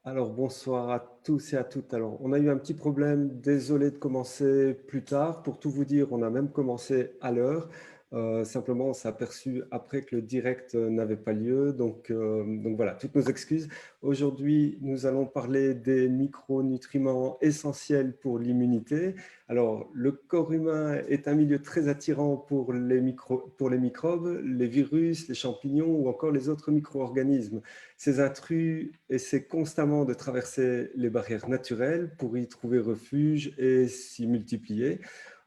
Alors bonsoir à tous et à toutes. Alors on a eu un petit problème, désolé de commencer plus tard. Pour tout vous dire, on a même commencé à l'heure. Simplement, on s'est aperçu après que le direct n'avait pas lieu. Donc voilà, toutes nos excuses. Aujourd'hui, nous allons parler des micronutriments essentiels pour l'immunité. Alors, le corps humain est un milieu très attirant pour les microbes, les virus, les champignons ou encore les autres micro-organismes. Ces intrus essaient constamment de traverser les barrières naturelles pour y trouver refuge et s'y multiplier.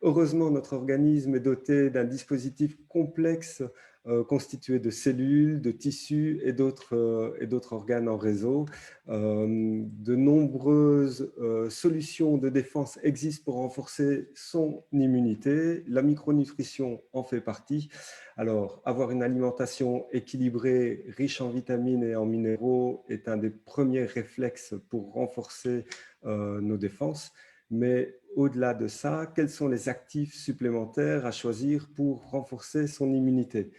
Heureusement, notre organisme est doté d'un dispositif complexe constitué de cellules, de tissus et d'autres organes en réseau. De nombreuses solutions de défense existent pour renforcer son immunité. La micronutrition en fait partie. Alors, avoir une alimentation équilibrée, riche en vitamines et en minéraux est un des premiers réflexes pour renforcer nos défenses. Mais au-delà de ça, quels sont les actifs supplémentaires à choisir pour renforcer son immunité?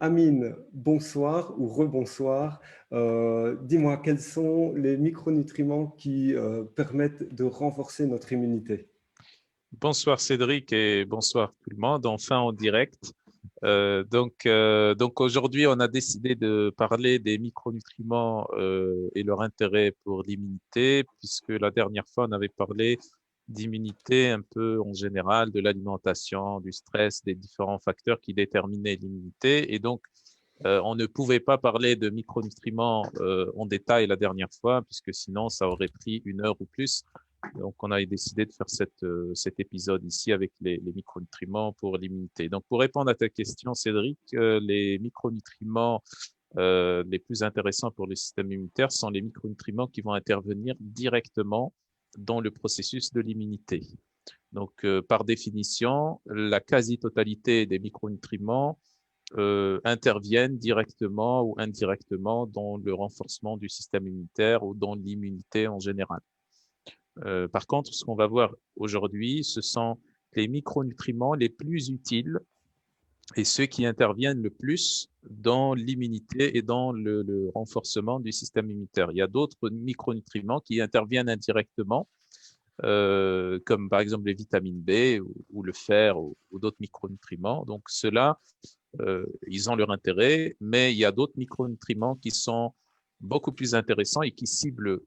Amine, bonsoir ou rebonsoir. Dis-moi, quels sont les micronutriments qui permettent de renforcer notre immunité? Bonsoir Cédric et bonsoir tout le monde, enfin en direct. Donc aujourd'hui, on a décidé de parler des micronutriments et leur intérêt pour l'immunité, puisque la dernière fois, on avait parlé d'immunité un peu en général, de l'alimentation, du stress, des différents facteurs qui déterminaient l'immunité. Et donc, on ne pouvait pas parler de micronutriments en détail la dernière fois, puisque sinon, ça aurait pris 1 heure ou plus. Donc, on a décidé de faire cet épisode ici avec les micronutriments pour l'immunité. Donc, pour répondre à ta question, Cédric, les micronutriments les plus intéressants pour le système immunitaire sont les micronutriments qui vont intervenir directement dans le processus de l'immunité. Donc, par définition, la quasi-totalité des micronutriments interviennent directement ou indirectement dans le renforcement du système immunitaire ou dans l'immunité en général. Par contre, ce qu'on va voir aujourd'hui, ce sont les micronutriments les plus utiles et ceux qui interviennent le plus dans l'immunité et dans le renforcement du système immunitaire. Il y a d'autres micronutriments qui interviennent indirectement, comme par exemple les vitamines B ou le fer ou d'autres micronutriments. Donc ceux-là, ils ont leur intérêt, mais il y a d'autres micronutriments qui sont beaucoup plus intéressants et qui ciblent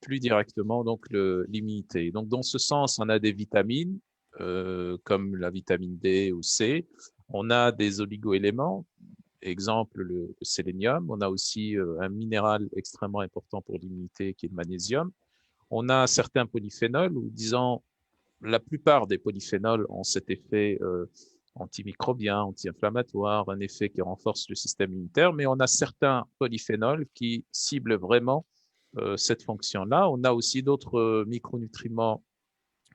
plus directement donc l'immunité. Donc dans ce sens, on a des vitamines comme la vitamine D ou C. On a des oligoéléments, exemple le sélénium. On a aussi un minéral extrêmement important pour l'immunité qui est le magnésium. On a certains polyphénols, ou disons la plupart des polyphénols ont cet effet antimicrobien, anti-inflammatoire, un effet qui renforce le système immunitaire, mais on a certains polyphénols qui ciblent vraiment cette fonction-là. On a aussi d'autres micronutriments,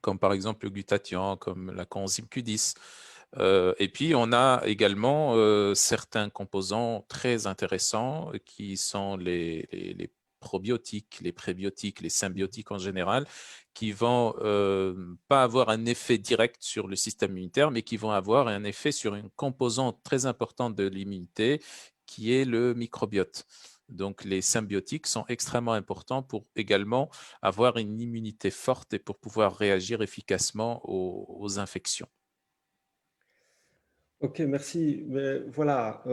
comme par exemple le glutathion, comme la coenzyme Q10. Et puis, on a également certains composants très intéressants qui sont les probiotiques, les prébiotiques, les symbiotiques en général, qui vont pas avoir un effet direct sur le système immunitaire, mais qui vont avoir un effet sur une composante très importante de l'immunité, qui est le microbiote. Donc, les symbiotiques sont extrêmement importants pour également avoir une immunité forte et pour pouvoir réagir efficacement aux infections. Ok, merci. Mais voilà,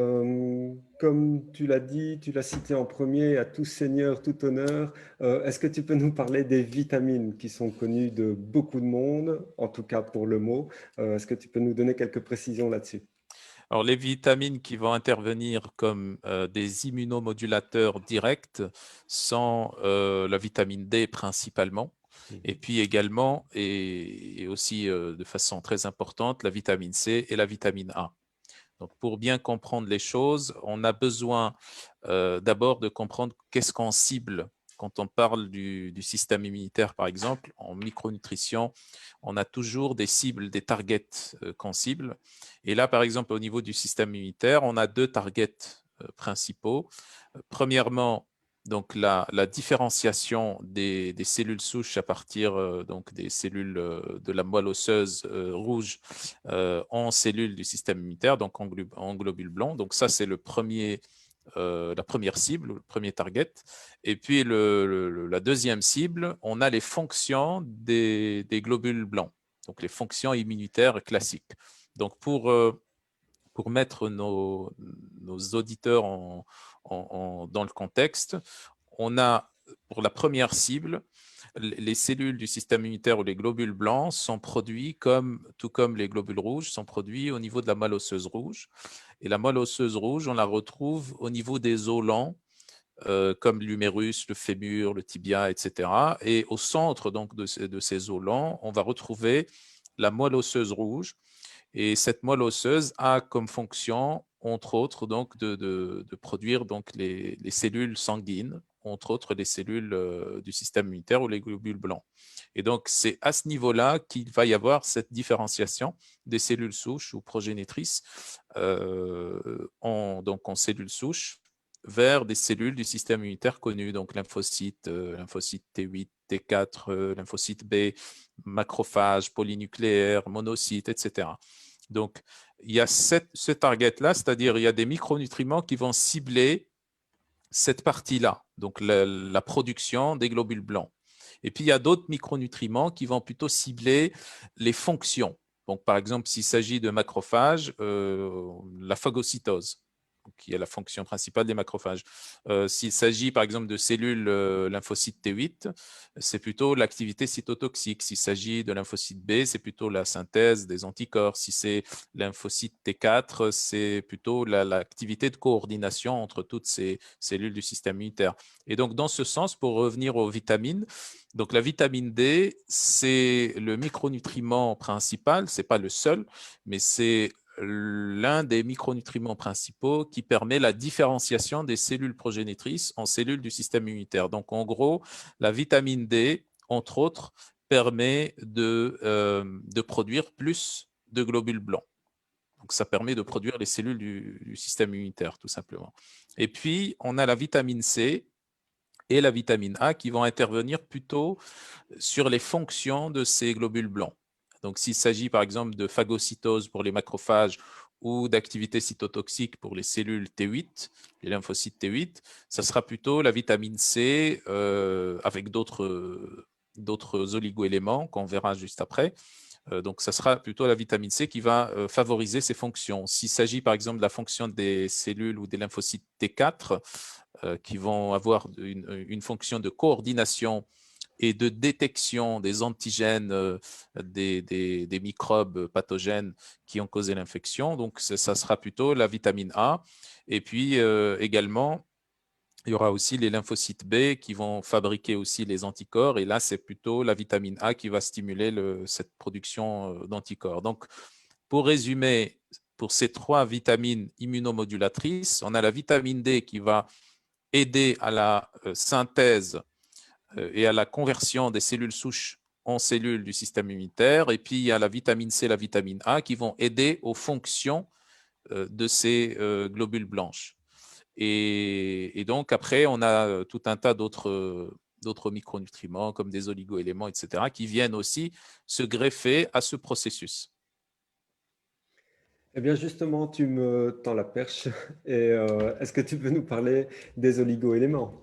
comme tu l'as dit, tu l'as cité en premier, à tout seigneur, tout honneur, est-ce que tu peux nous parler des vitamines qui sont connues de beaucoup de monde, en tout cas pour le mot? Est-ce que tu peux nous donner quelques précisions là-dessus? Alors, les vitamines qui vont intervenir comme des immunomodulateurs directs sont la vitamine D principalement, et Mhm. puis également, et aussi de façon très importante, la vitamine C et la vitamine A. Donc, pour bien comprendre les choses, on a besoin d'abord de comprendre qu'est-ce qu'on cible. Quand on parle du système immunitaire, par exemple, en micronutrition, on a toujours des cibles, des targets qu'on cible. Et là, par exemple, au niveau du système immunitaire, on a deux targets principaux. Premièrement, donc la différenciation des cellules souches à partir donc des cellules de la moelle osseuse rouge en cellules du système immunitaire, donc en globules blancs. Donc ça, c'est le premier la première cible, le premier target. Et puis la deuxième cible, on a les fonctions des globules blancs, donc les fonctions immunitaires classiques. Donc pour mettre nos auditeurs dans le contexte, on a pour la première cible, les cellules du système immunitaire ou les globules blancs sont produits tout comme les globules rouges, sont produits au niveau de la moelle osseuse rouge. Et la moelle osseuse rouge, on la retrouve au niveau des os lents, comme l'humérus, le fémur, le tibia, etc. Et au centre donc de ces os lents, on va retrouver la moelle osseuse rouge. Et cette moelle osseuse a comme fonction, entre autres, donc, de produire donc, les cellules sanguines, entre autres les cellules du système immunitaire ou les globules blancs. Et donc, c'est à ce niveau-là qu'il va y avoir cette différenciation des cellules souches ou progénitrices donc en cellules souches vers des cellules du système immunitaire connues, donc lymphocytes, lymphocytes T8, T4, lymphocytes B, macrophages, polynucléaires, monocytes, etc. Donc, il y a ce target-là, c'est-à-dire il y a des micronutriments qui vont cibler cette partie-là, donc la production des globules blancs. Et puis, il y a d'autres micronutriments qui vont plutôt cibler les fonctions. Donc, par exemple, s'il s'agit de macrophages, la phagocytose, qui est la fonction principale des macrophages. S'il s'agit par exemple de cellules lymphocytes T8, c'est plutôt l'activité cytotoxique. S'il s'agit de lymphocyte B, c'est plutôt la synthèse des anticorps. Si c'est lymphocyte T4, c'est plutôt l'activité de coordination entre toutes ces cellules du système immunitaire. Et donc, dans ce sens, pour revenir aux vitamines, donc la vitamine D, c'est le micronutriment principal, ce n'est pas le seul, mais c'est l'un des micronutriments principaux qui permet la différenciation des cellules progénitrices en cellules du système immunitaire. Donc, en gros, la vitamine D, entre autres, permet de produire plus de globules blancs. Donc, ça permet de produire les cellules du système immunitaire, tout simplement. Et puis, on a la vitamine C et la vitamine A qui vont intervenir plutôt sur les fonctions de ces globules blancs. Donc, s'il s'agit par exemple de phagocytose pour les macrophages ou d'activité cytotoxique pour les cellules T8, les lymphocytes T8, ça sera plutôt la vitamine C avec d'autres oligoéléments qu'on verra juste après. Donc, ça sera plutôt la vitamine C qui va favoriser ces fonctions. S'il s'agit par exemple de la fonction des cellules ou des lymphocytes T4, qui vont avoir une fonction de coordination et de détection des antigènes des microbes pathogènes qui ont causé l'infection. Donc, ça sera plutôt la vitamine A. Et puis également, il y aura aussi les lymphocytes B qui vont fabriquer aussi les anticorps. Et là, c'est plutôt la vitamine A qui va stimuler cette production d'anticorps. Donc, pour résumer, pour ces trois vitamines immunomodulatrices, on a la vitamine D qui va aider à la synthèse et à la conversion des cellules souches en cellules du système immunitaire. Et puis, il y a la vitamine C et la vitamine A qui vont aider aux fonctions de ces globules blanches. Et donc, après, on a tout un tas d'autres micronutriments comme des oligoéléments, etc., qui viennent aussi se greffer à ce processus. Eh bien, justement, tu me tends la perche. Et est-ce que tu peux nous parler des oligo-éléments?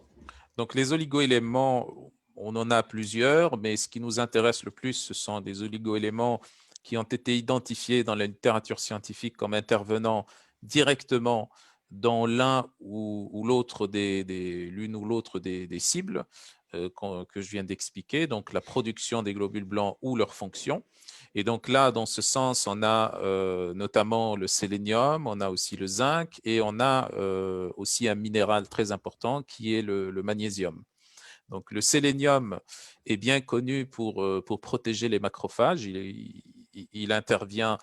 Donc, les oligoéléments, on en a plusieurs, mais ce qui nous intéresse le plus, ce sont des oligoéléments qui ont été identifiés dans la littérature scientifique comme intervenant directement dans l'un ou l'autre l'une ou l'autre des cibles que je viens d'expliquer, donc la production des globules blancs ou leur fonction. Et donc là, dans ce sens, on a notamment le sélénium, on a aussi le zinc et on a aussi un minéral très important qui est le magnésium. Donc le sélénium est bien connu pour protéger les macrophages. Il intervient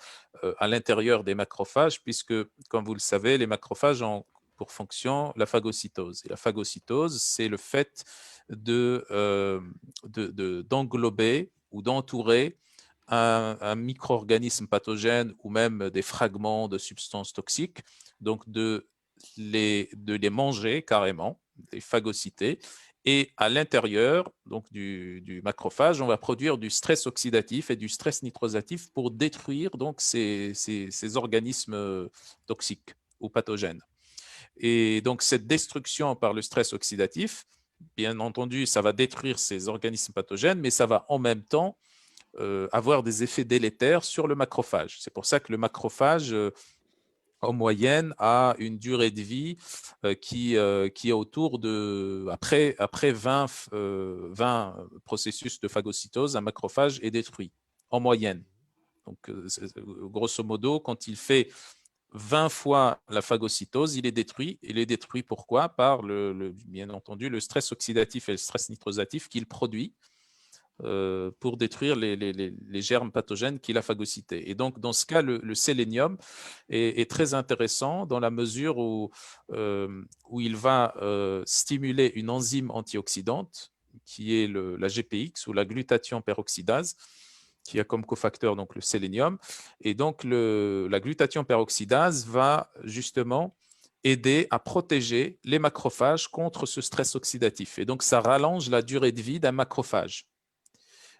à l'intérieur des macrophages puisque, comme vous le savez, les macrophages ont pour fonction la phagocytose. Et la phagocytose, c'est le fait d'englober ou d'entourer un micro-organisme pathogène ou même des fragments de substances toxiques, donc de les manger carrément, les phagocyter. Et à l'intérieur donc du macrophage, on va produire du stress oxydatif et du stress nitrosatif pour détruire donc ces organismes toxiques ou pathogènes. Et donc, cette destruction par le stress oxydatif, bien entendu, ça va détruire ces organismes pathogènes, mais ça va en même temps avoir des effets délétères sur le macrophage. C'est pour ça que le macrophage, en moyenne, a une durée de vie qui est autour de, après 20 processus de phagocytose, un macrophage est détruit, en moyenne. Donc, grosso modo, quand il fait 20 fois la phagocytose, il est détruit. Il est détruit pourquoi? Par, bien entendu, le stress oxydatif et le stress nitrosatif qu'il produit pour détruire les germes pathogènes qu'il a phagocytés. Et donc, dans ce cas, le sélénium est très intéressant dans la mesure où il va stimuler une enzyme antioxydante qui est la GPX ou la glutathion peroxydase, qui a comme cofacteur donc le sélénium. Et donc, la glutathion peroxydase va justement aider à protéger les macrophages contre ce stress oxydatif. Et donc, ça rallonge la durée de vie d'un macrophage.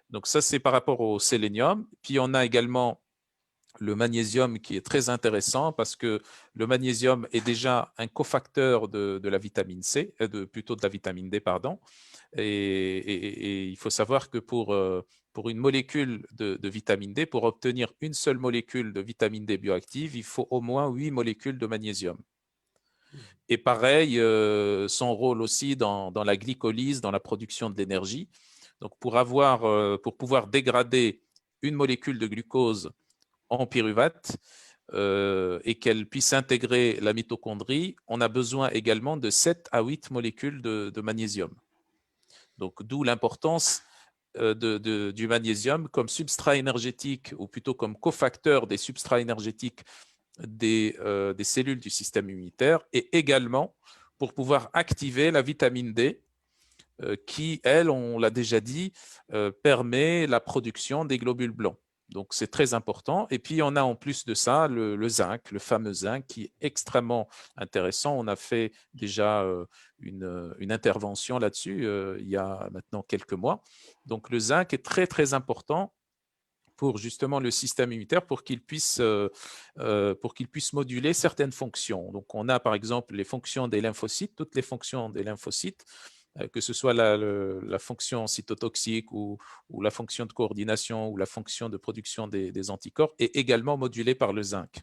Donc, ça, c'est par rapport au sélénium. Puis, on a également le magnésium qui est très intéressant parce que le magnésium est déjà un cofacteur de la vitamine C, plutôt de la vitamine D, pardon. Et il faut savoir que pour une molécule de vitamine D, pour obtenir une seule molécule de vitamine D bioactive, il faut au moins 8 molécules de magnésium. Et pareil, son rôle aussi dans la glycolyse, dans la production de l'énergie. Donc, pour pouvoir dégrader une molécule de glucose en pyruvate et qu'elle puisse intégrer la mitochondrie, on a besoin également de 7 à 8 molécules de magnésium. Donc, d'où l'importance du magnésium comme substrat énergétique, ou plutôt comme cofacteur des substrats énergétiques des cellules du système immunitaire, et également pour pouvoir activer la vitamine D, qui, elle, on l'a déjà dit, permet la production des globules blancs. Donc, c'est très important. Et puis, on a en plus de ça le zinc, le fameux zinc, qui est extrêmement intéressant. On a fait déjà une intervention là-dessus il y a maintenant quelques mois. Donc, le zinc est très, très important pour justement le système immunitaire, pour qu'il puisse moduler certaines fonctions. Donc, on a par exemple les fonctions des lymphocytes, toutes les fonctions des lymphocytes, que ce soit la fonction cytotoxique ou la fonction de coordination ou la fonction de production des anticorps, est également modulée par le zinc.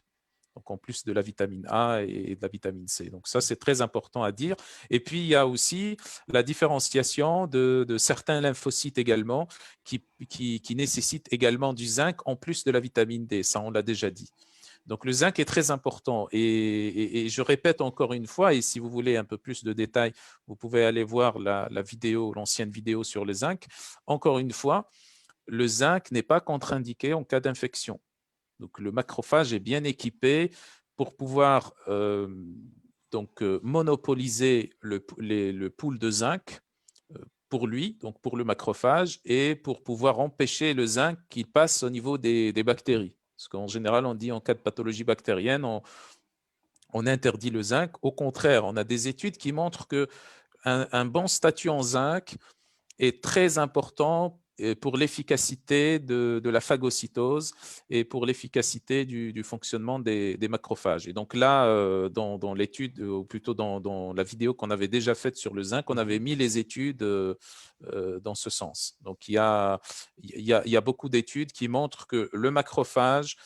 Donc, en plus de la vitamine A et de la vitamine C. Donc, ça, c'est très important à dire. Et puis, il y a aussi la différenciation de certains lymphocytes également qui nécessitent également du zinc en plus de la vitamine D. Ça, on l'a déjà dit. Donc, le zinc est très important. Et je répète encore une fois, et si vous voulez un peu plus de détails, vous pouvez aller voir la vidéo, l'ancienne vidéo sur le zinc. Encore une fois, le zinc n'est pas contre-indiqué en cas d'infection. Donc, le macrophage est bien équipé pour pouvoir monopoliser le pool de zinc pour lui, donc pour le macrophage, et pour pouvoir empêcher le zinc qui passe au niveau des bactéries. Parce qu'en général, on dit en cas de pathologie bactérienne, on interdit le zinc. Au contraire, on a des études qui montrent qu'un bon statut en zinc est très important pour l'efficacité de la phagocytose et pour l'efficacité du fonctionnement des macrophages. Et donc là, dans l'étude, ou plutôt dans la vidéo qu'on avait déjà faite sur le zinc, on avait mis les études dans ce sens. Donc il y a beaucoup d'études qui montrent que le macrophage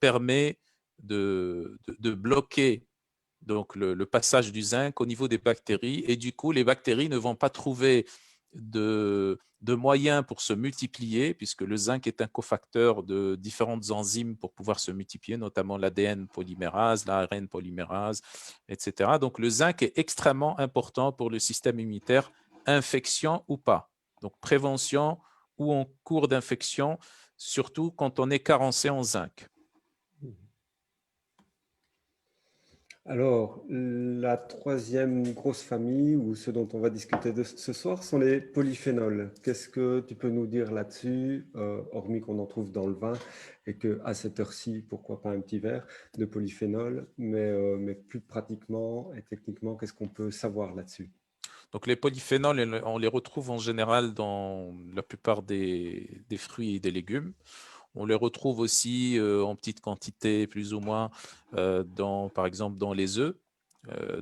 permet de bloquer donc le passage du zinc au niveau des bactéries, et du coup, les bactéries ne vont pas trouver de moyens pour se multiplier, puisque le zinc est un cofacteur de différentes enzymes pour pouvoir se multiplier, notamment l'ADN polymérase, l'ARN polymérase, etc. Donc, le zinc est extrêmement important pour le système immunitaire, infection ou pas. Donc, prévention ou en cours d'infection, surtout quand on est carencé en zinc. Alors, la troisième grosse famille, ou ce dont on va discuter ce soir, sont les polyphénols. Qu'est-ce que tu peux nous dire là-dessus, hormis qu'on en trouve dans le vin et qu'à cette heure-ci, pourquoi pas un petit verre de polyphénol, mais plus pratiquement et techniquement, qu'est-ce qu'on peut savoir là-dessus? Donc les polyphénols, on les retrouve en général dans la plupart des fruits et des légumes. On les retrouve aussi en petite quantité, plus ou moins, par exemple dans les œufs.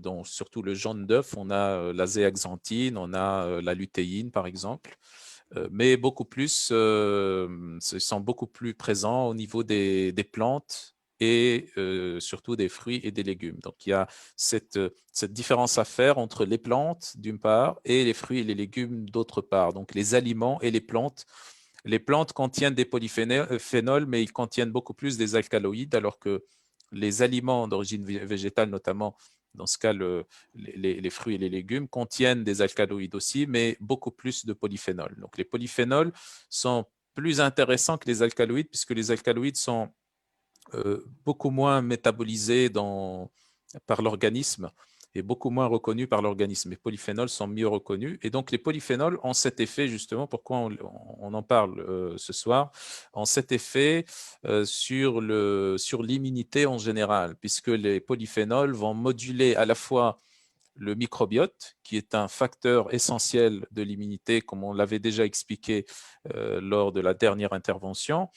dont surtout le jaune d'œuf, on a la zéaxanthine, on a la lutéine par exemple, mais beaucoup plus, sont beaucoup plus présents au niveau des plantes et surtout des fruits et des légumes. Donc il y a cette différence à faire entre les plantes d'une part et les fruits et les légumes d'autre part. Donc les aliments et les plantes. Les plantes contiennent des polyphénols, mais ils contiennent beaucoup plus des alcaloïdes, alors que les aliments d'origine végétale, notamment dans ce cas les fruits et les légumes, contiennent des alcaloïdes aussi, mais beaucoup plus de polyphénols. Donc les polyphénols sont plus intéressants que les alcaloïdes, puisque les alcaloïdes sont beaucoup moins métabolisés par l'organisme et beaucoup moins reconnus par l'organisme. Les polyphénols sont mieux reconnus. Et donc, les polyphénols ont cet effet, justement, pourquoi on en parle ce soir, ont cet effet sur l'immunité en général, puisque les polyphénols vont moduler à la fois le microbiote, qui est un facteur essentiel de l'immunité, comme on l'avait déjà expliqué lors de la dernière intervention.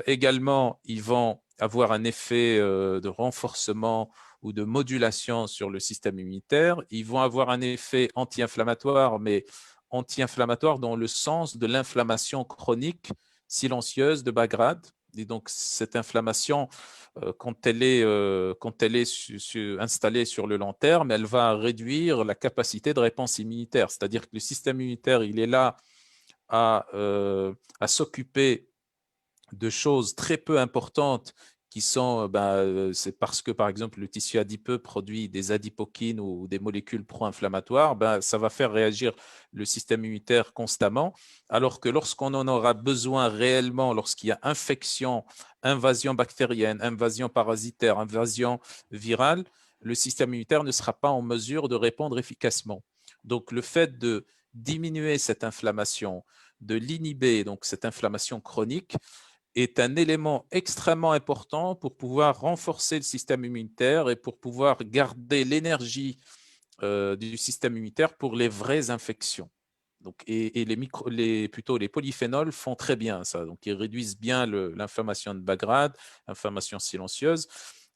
Également, ils vont avoir un effet de renforcement ou de modulation sur le système immunitaire. Ils vont avoir un effet anti-inflammatoire, mais anti-inflammatoire dans le sens de l'inflammation chronique silencieuse de bas grade. Et donc, cette inflammation, quand elle est installée sur le long terme, elle va réduire la capacité de réponse immunitaire. C'est-à-dire que le système immunitaire, il est là à s'occuper de choses très peu importantes qui sont, c'est parce que, par exemple, le tissu adipeux produit des adipokines ou des molécules pro-inflammatoires, ça va faire réagir le système immunitaire constamment, alors que lorsqu'on en aura besoin réellement, lorsqu'il y a infection, invasion bactérienne, invasion parasitaire, invasion virale, le système immunitaire ne sera pas en mesure de répondre efficacement. Donc, le fait de diminuer cette inflammation, de l'inhiber, donc cette inflammation chronique, est un élément extrêmement important pour pouvoir renforcer le système immunitaire et pour pouvoir garder l'énergie du système immunitaire pour les vraies infections. Donc, et plutôt les polyphénols font très bien ça. Donc, ils réduisent bien l'inflammation de bas grade, l'inflammation silencieuse.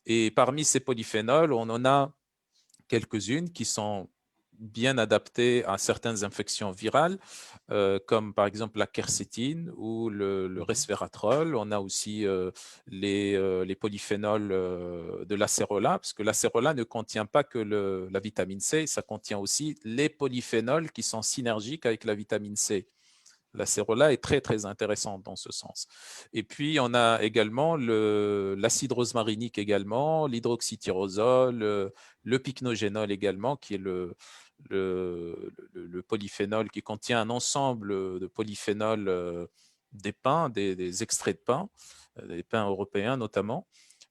Et parmi ces polyphénols, on en a quelques-unes qui sont bien adaptées à certaines infections virales, comme par exemple la quercétine ou le resveratrol. On a aussi les polyphénols de l'acérola, parce que l'acérola ne contient pas que la vitamine C, ça contient aussi les polyphénols qui sont synergiques avec la vitamine C. L'acérola est très, très intéressante dans ce sens. Et puis, on a également l'acide rosmarinique également, l'hydroxytyrosol, le pycnogénol également, qui est le polyphénol qui contient un ensemble de polyphénols des pins, des extraits de pin, des pins européens notamment.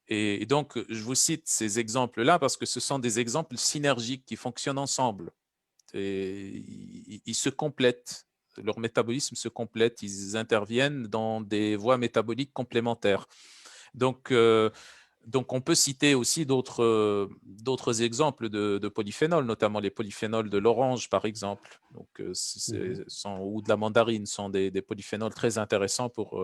Et donc, je vous cite ces exemples-là parce que ce sont des exemples synergiques qui fonctionnent ensemble. Et ils se complètent, leur métabolisme se complète, ils interviennent dans des voies métaboliques complémentaires. Donc, on peut citer aussi d'autres exemples de polyphénols, notamment les polyphénols de l'orange, par exemple, donc, ou de la mandarine, sont des polyphénols très intéressants pour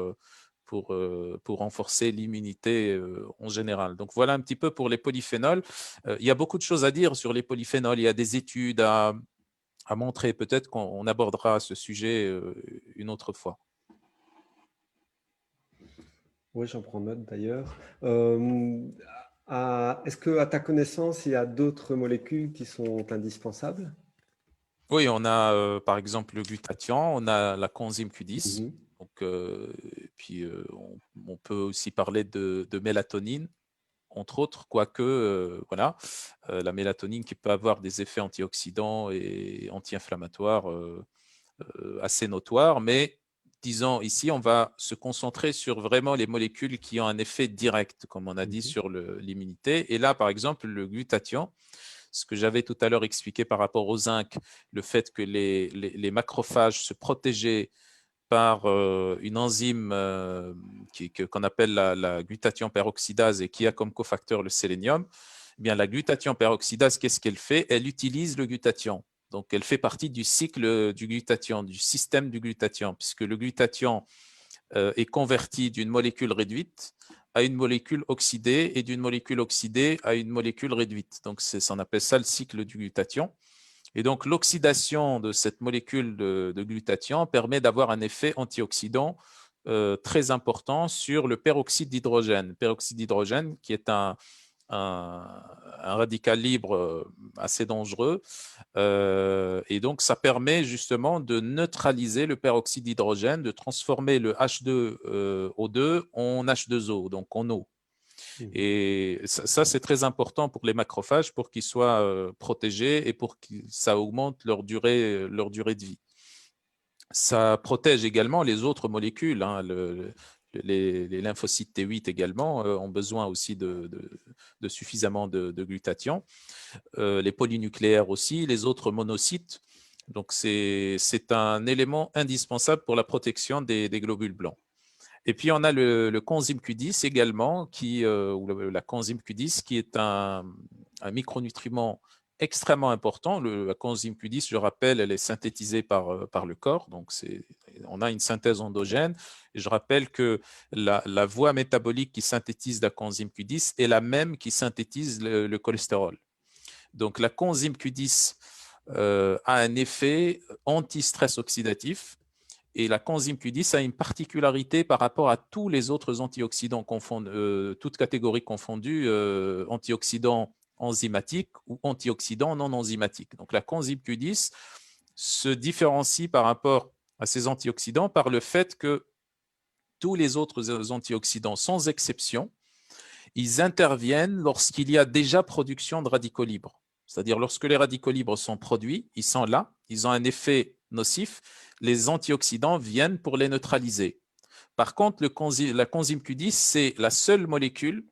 renforcer l'immunité en général. Donc voilà un petit peu pour les polyphénols. Il y a beaucoup de choses à dire sur les polyphénols. Il y a des études à montrer. Peut-être qu'on abordera ce sujet une autre fois. Oui, j'en prends note d'ailleurs. Est-ce qu'à ta connaissance, il y a d'autres molécules qui sont indispensables? Oui, on a par exemple le glutathion, on a la coenzyme Q10. Mhm. Donc, puis on peut aussi parler de mélatonine, entre autres, quoique voilà, la mélatonine qui peut avoir des effets antioxydants et anti-inflammatoires assez notoires, mais disons ici, on va se concentrer sur vraiment les molécules qui ont un effet direct, comme on a dit, Mhm. sur l'immunité. Et là, par exemple, le glutathion, ce que j'avais tout à l'heure expliqué par rapport au zinc, le fait que les macrophages se protégeaient par une enzyme qu'on appelle la glutathion peroxydase et qui a comme cofacteur le sélénium. Eh bien, la glutathion peroxydase, qu'est-ce qu'elle fait? Elle utilise le glutathion. Donc, elle fait partie du cycle du glutathion, du système du glutathion, puisque le glutathion est converti d'une molécule réduite à une molécule oxydée et d'une molécule oxydée à une molécule réduite. Donc, on appelle ça le cycle du glutathion. Et donc, l'oxydation de cette molécule de glutathion permet d'avoir un effet antioxydant très important sur le peroxyde d'hydrogène. Le peroxyde d'hydrogène qui est un radical libre assez dangereux. Et donc, ça permet justement de neutraliser le peroxyde d'hydrogène, de transformer le H2O2 en H2O, donc en eau. Et ça c'est très important pour les macrophages pour qu'ils soient protégés et pour que ça augmente leur durée de vie. Ça protège également les autres molécules. Hein. Les lymphocytes T8 également ont besoin aussi de suffisamment de glutathion. Les polynucléaires aussi, les autres monocytes. Donc, c'est un élément indispensable pour la protection des globules blancs. Et puis, on a le coenzyme Q10 également, ou la coenzyme Q10, qui est un micronutriment extrêmement important. La coenzyme Q10, je rappelle, elle est synthétisée par le corps. Donc, on a une synthèse endogène. Et je rappelle que la voie métabolique qui synthétise la coenzyme Q10 est la même qui synthétise le cholestérol. Donc, la coenzyme Q10 a un effet anti-stress oxydatif. Et la coenzyme Q10 a une particularité par rapport à tous les autres antioxydants confondus, toutes catégories confondues, antioxydants enzymatiques ou antioxydants non enzymatiques. Donc la coenzyme Q10 se différencie par rapport à ces antioxydants par le fait que tous les autres antioxydants, sans exception, ils interviennent lorsqu'il y a déjà production de radicaux libres. C'est-à-dire lorsque les radicaux libres sont produits, ils sont là, ils ont un effet nocif, les antioxydants viennent pour les neutraliser. Par contre, la coenzyme Q10, c'est la seule molécule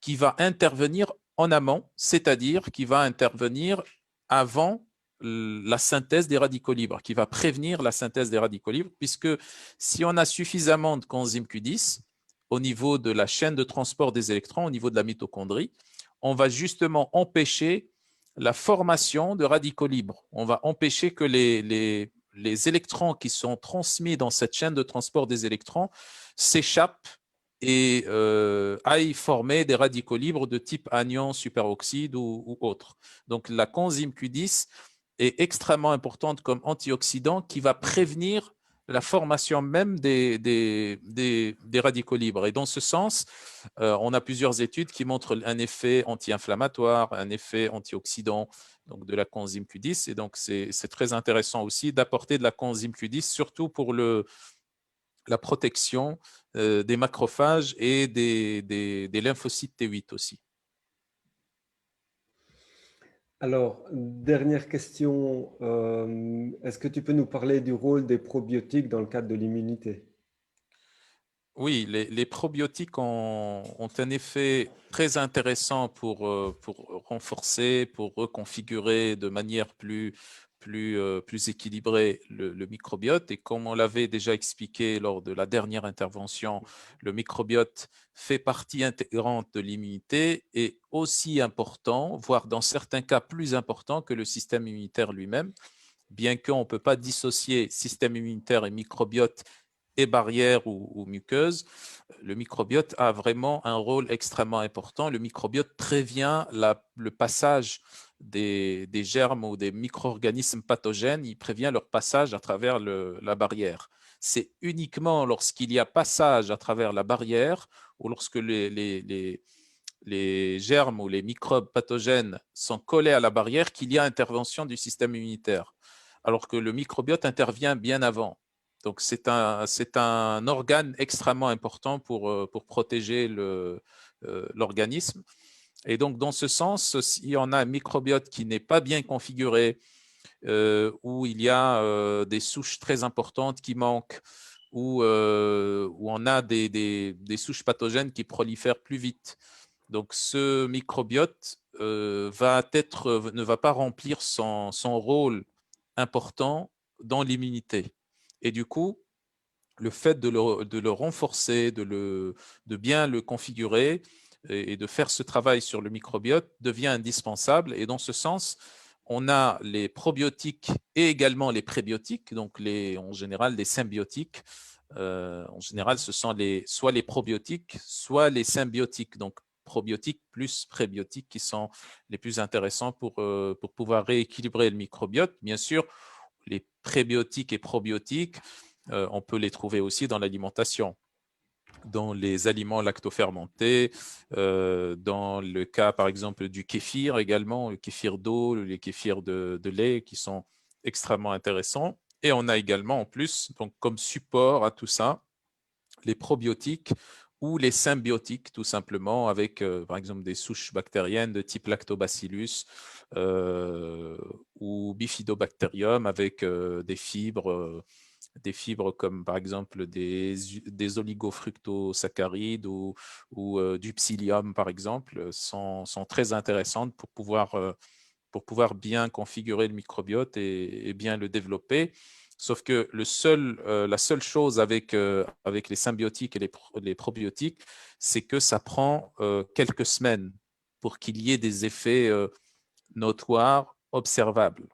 qui va intervenir en amont, c'est-à-dire qui va intervenir avant la synthèse des radicaux libres, qui va prévenir la synthèse des radicaux libres, puisque si on a suffisamment de coenzyme Q10 au niveau de la chaîne de transport des électrons, au niveau de la mitochondrie, on va justement empêcher la formation de radicaux libres. On va empêcher que les électrons qui sont transmis dans cette chaîne de transport des électrons s'échappent et aillent former des radicaux libres de type anion, superoxyde ou autre. Donc la coenzyme Q10 est extrêmement importante comme antioxydant qui va prévenir la formation même des radicaux libres. Et dans ce sens, on a plusieurs études qui montrent un effet anti-inflammatoire, un effet antioxydant donc de la coenzyme Q10. Et donc, c'est très intéressant aussi d'apporter de la coenzyme Q10, surtout pour la protection des macrophages et des lymphocytes T8 aussi. Alors, dernière question, est-ce que tu peux nous parler du rôle des probiotiques dans le cadre de l'immunité? Oui, les probiotiques ont un effet très intéressant pour renforcer, pour reconfigurer de manière plus équilibrée le microbiote. Et comme on l'avait déjà expliqué lors de la dernière intervention, le microbiote fait partie intégrante de l'immunité et aussi important, voire dans certains cas plus important que le système immunitaire lui-même, bien qu'on ne peut pas dissocier système immunitaire et microbiote et barrières ou muqueuses, le microbiote a vraiment un rôle extrêmement important. Le microbiote prévient le passage des germes ou des micro-organismes pathogènes, il prévient leur passage à travers la barrière. C'est uniquement lorsqu'il y a passage à travers la barrière ou lorsque les germes ou les microbes pathogènes sont collés à la barrière qu'il y a intervention du système immunitaire, alors que le microbiote intervient bien avant. Donc, c'est un organe extrêmement important pour protéger l'organisme. Et donc, dans ce sens, si on a un microbiote qui n'est pas bien configuré, où il y a des souches très importantes qui manquent, où on a des souches pathogènes qui prolifèrent plus vite. Donc, ce microbiote ne va pas remplir son rôle important dans l'immunité. Et du coup, le fait de le renforcer, de bien le configurer et de faire ce travail sur le microbiote devient indispensable. Et dans ce sens, on a les probiotiques et également les prébiotiques, donc en général les symbiotiques, En général, ce sont soit les probiotiques, soit les symbiotiques. Donc, probiotiques plus prébiotiques qui sont les plus intéressants pour pouvoir rééquilibrer le microbiote. Bien sûr, les prébiotiques et probiotiques, on peut les trouver aussi dans l'alimentation, dans les aliments lactofermentés, dans le cas par exemple du kéfir également, le kéfir d'eau, les kéfirs de lait qui sont extrêmement intéressants. Et on a également en plus, donc comme support à tout ça, les probiotiques ou les symbiotiques, tout simplement, avec par exemple des souches bactériennes de type Lactobacillus ou Bifidobacterium avec des fibres comme par exemple des oligofructosaccharides ou du psyllium, par exemple, sont très intéressantes pour pouvoir bien configurer le microbiote et bien le développer. Sauf que la seule chose avec les symbiotiques et les probiotiques, c'est que ça prend quelques semaines pour qu'il y ait des effets notoires, observables.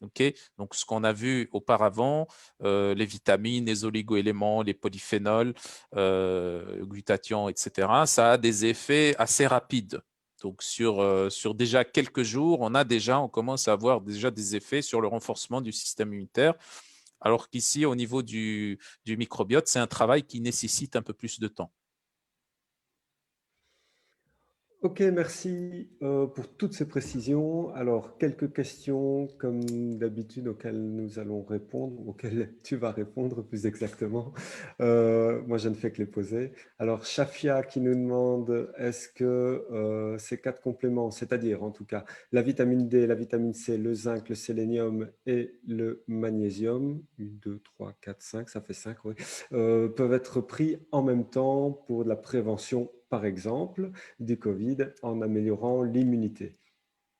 Okay. Donc, ce qu'on a vu auparavant, les vitamines, les oligoéléments, les polyphénols, glutathion, etc., ça a des effets assez rapides. Donc, sur déjà quelques jours, on commence à avoir déjà des effets sur le renforcement du système immunitaire. Alors qu'ici, au niveau du microbiote, c'est un travail qui nécessite un peu plus de temps. Ok, merci pour toutes ces précisions. Alors, quelques questions, comme d'habitude, auxquelles nous allons répondre, auxquelles tu vas répondre plus exactement. Moi, je ne fais que les poser. Alors, Shafia qui nous demande, est-ce que ces quatre compléments, c'est-à-dire en tout cas la vitamine D, la vitamine C, le zinc, le sélénium et le magnésium, 1, 2, 3, 4, 5, ça fait 5, oui, peuvent être pris en même temps pour de la prévention, par exemple du Covid en améliorant l'immunité.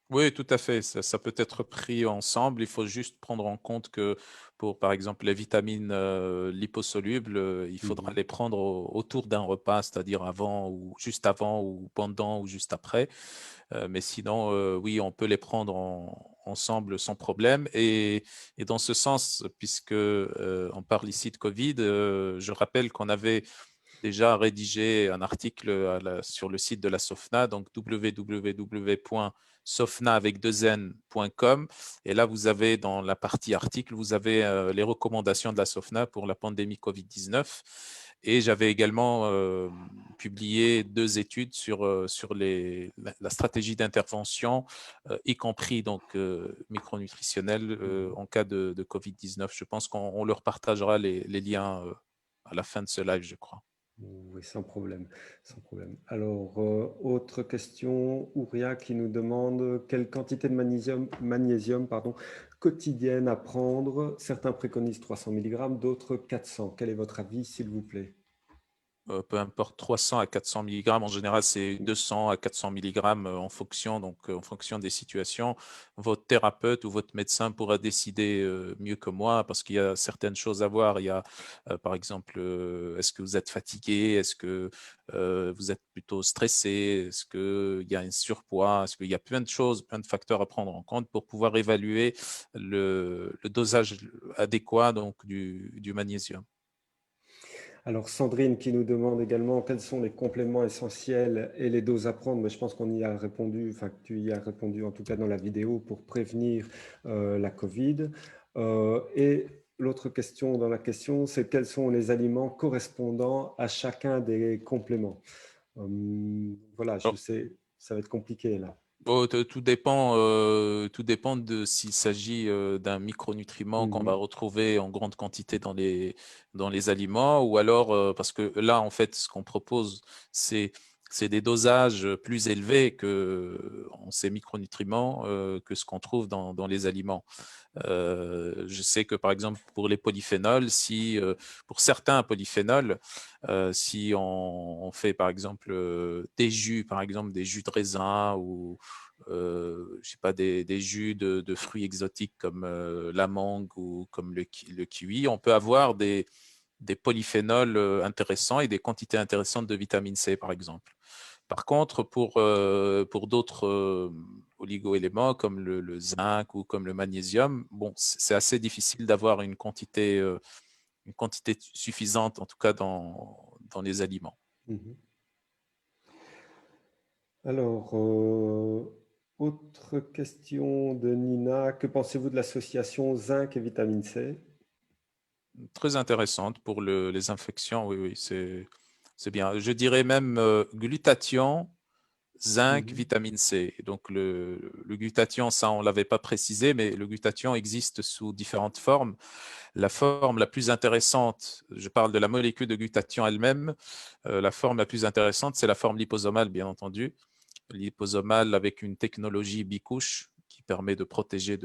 Oui, tout à fait. Ça peut être pris ensemble. Il faut juste prendre en compte que pour, par exemple, les vitamines liposolubles, il faudra Mhm. les prendre autour d'un repas, c'est-à-dire avant ou pendant ou juste après. Mais sinon, oui, on peut les prendre ensemble sans problème. Et dans ce sens, puisque on parle ici de Covid, je rappelle qu'on avait déjà rédigé un article sur le site de la SOFNA, donc www.sofna avec 2n.com. Et là, vous avez dans la partie article, vous avez les recommandations de la SOFNA pour la pandémie Covid-19. Et j'avais également publié 2 études sur la stratégie d'intervention, y compris donc micronutritionnelle en cas de Covid-19. Je pense qu'on leur partagera les liens à la fin de ce live, je crois. Oui, sans problème, sans problème. Alors, autre question, Ouria qui nous demande quelle quantité de magnésium pardon, quotidienne à prendre. Certains préconisent 300 mg, d'autres 400. Quel est votre avis, s'il vous plaît? Peu importe, 300 à 400 mg. En général, c'est 200 à 400 mg en fonction des situations. Votre thérapeute ou votre médecin pourra décider mieux que moi parce qu'il y a certaines choses à voir. Il y a, par exemple, est-ce que vous êtes fatigué? Est-ce que vous êtes plutôt stressé? Est-ce qu'il y a un surpoids? Est-ce qu'il y a plein de choses, plein de facteurs à prendre en compte pour pouvoir évaluer le dosage adéquat donc, du magnésium? Alors, Sandrine qui nous demande également quels sont les compléments essentiels et les doses à prendre, mais je pense qu'on y a répondu, enfin que tu y as répondu en tout cas dans la vidéo pour prévenir la Covid. Et l'autre question dans la question, c'est quels sont les aliments correspondant à chacun des compléments. Voilà, je sais, ça va être compliqué là. Bon, tout dépend de s'il s'agit d'un micronutriment qu'on va Mhm. retrouver en grande quantité dans les aliments ou alors, parce que là, en fait, ce qu'on propose, c'est, c'est des dosages plus élevés en ces micronutriments que ce qu'on trouve dans les aliments. Je sais que par exemple pour les polyphénols, pour certains polyphénols, si on fait par exemple des jus, par exemple des jus de raisin ou je sais pas des jus de fruits exotiques comme la mangue ou comme le kiwi, on peut avoir des polyphénols intéressants et des quantités intéressantes de vitamine C par exemple. Par contre, pour d'autres oligoéléments comme le zinc ou comme le magnésium, bon, c'est assez difficile d'avoir une quantité une quantité suffisante, en tout cas dans les aliments. Mhm. Alors, autre question de Nina. Que pensez-vous de l'association zinc et vitamine C? Très intéressante pour les infections, oui, oui, c'est bien. Je dirais même glutathion, zinc, Mhm. vitamine C. Donc le glutathion, ça on ne l'avait pas précisé, mais le glutathion existe sous différentes formes. La forme la plus intéressante, je parle de la molécule de glutathion elle-même, la forme la plus intéressante, c'est la forme liposomale, bien entendu. Liposomale avec une technologie bicouche qui permet de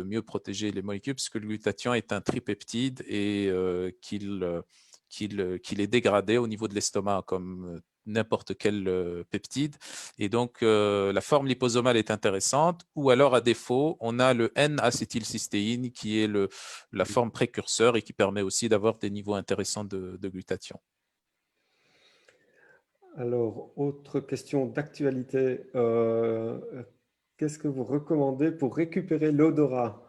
mieux protéger les molécules, puisque le glutathion est un tripeptide et qu'il est dégradé au niveau de l'estomac comme n'importe quel peptide. Et donc, la forme liposomale est intéressante, ou alors, à défaut, on a le N-acétylcystéine qui est la forme précurseur et qui permet aussi d'avoir des niveaux intéressants de glutathion. Alors, autre question d'actualité. Qu'est-ce que vous recommandez pour récupérer l'odorat?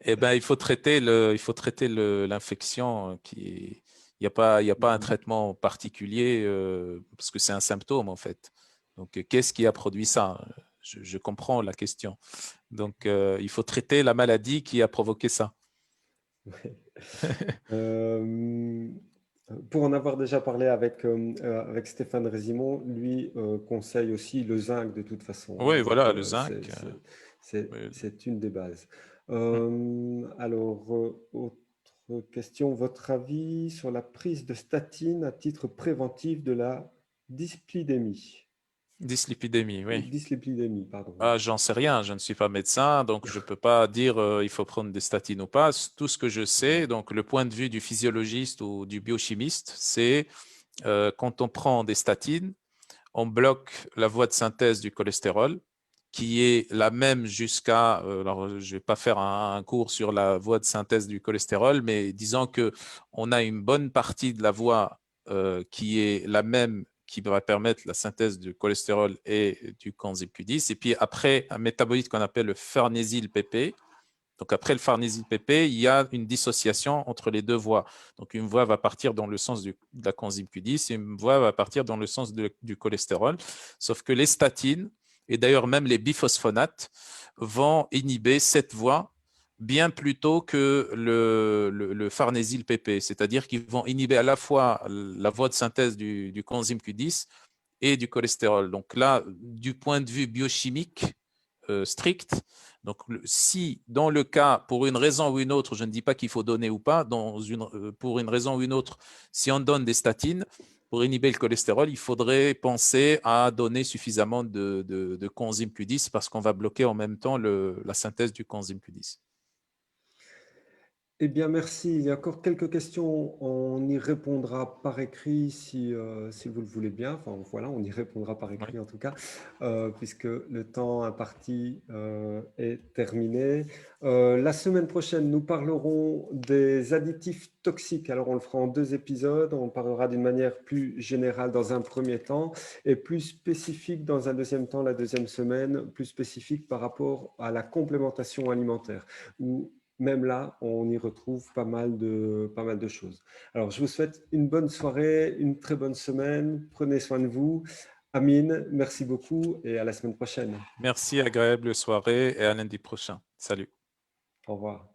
Eh ben, il faut traiter l'infection il y a pas un Mhm. traitement particulier parce que c'est un symptôme en fait. Donc, qu'est-ce qui a produit ça? Je comprends la question. Donc, il faut traiter la maladie qui a provoqué ça. Ouais. Euh, pour en avoir déjà parlé avec Stéphane Résimond, lui conseille aussi le zinc de toute façon, hein. Oui, Donc, voilà, le zinc. Oui. c'est une des bases. Mm. Alors, autre question, votre avis sur la prise de statine à titre préventif de la dyslipidémie? Dyslipidémie, oui. Dyslipidémie, pardon. Oui. Ah, j'en sais rien, je ne suis pas médecin, donc je ne peux pas dire il faut prendre des statines ou pas. Tout ce que je sais, donc le point de vue du physiologiste ou du biochimiste, c'est quand on prend des statines, on bloque la voie de synthèse du cholestérol, qui est la même jusqu'à, alors je ne vais pas faire un cours sur la voie de synthèse du cholestérol, mais disons que on a une bonne partie de la voie qui est la même, qui va permettre la synthèse du cholestérol et du coenzyme Q10. Et puis après, un métabolite qu'on appelle le farnésyl-PP. Donc après le farnésyl-PP, il y a une dissociation entre les deux voies. Donc une voie va partir dans le sens de la coenzyme Q10 et une voie va partir dans le sens du cholestérol. Sauf que les statines, et d'ailleurs même les biphosphonates, vont inhiber cette voie bien plus tôt que le farnésyl-PP. C'est-à-dire qu'ils vont inhiber à la fois la voie de synthèse du coenzyme Q10 et du cholestérol. Donc là, du point de vue biochimique strict, donc si dans le cas, pour une raison ou une autre, je ne dis pas qu'il faut donner ou pas, pour une raison ou une autre, si on donne des statines pour inhiber le cholestérol, il faudrait penser à donner suffisamment de coenzyme Q10 parce qu'on va bloquer en même temps la synthèse du coenzyme Q10. Eh bien, merci. Il y a encore quelques questions. On y répondra par écrit si vous le voulez bien. Enfin, voilà, on y répondra par Oui. écrit en tout cas, puisque le temps imparti est terminé. La semaine prochaine, nous parlerons des additifs toxiques. Alors, on le fera en 2 épisodes. On parlera d'une manière plus générale dans un premier temps et plus spécifique dans un deuxième temps, la deuxième semaine, plus spécifique par rapport à la complémentation alimentaire, où même là, on y retrouve pas mal de choses. Alors, je vous souhaite une bonne soirée, une très bonne semaine. Prenez soin de vous. Amine, merci beaucoup et à la semaine prochaine. Merci, agréable soirée et à lundi prochain. Salut. Au revoir.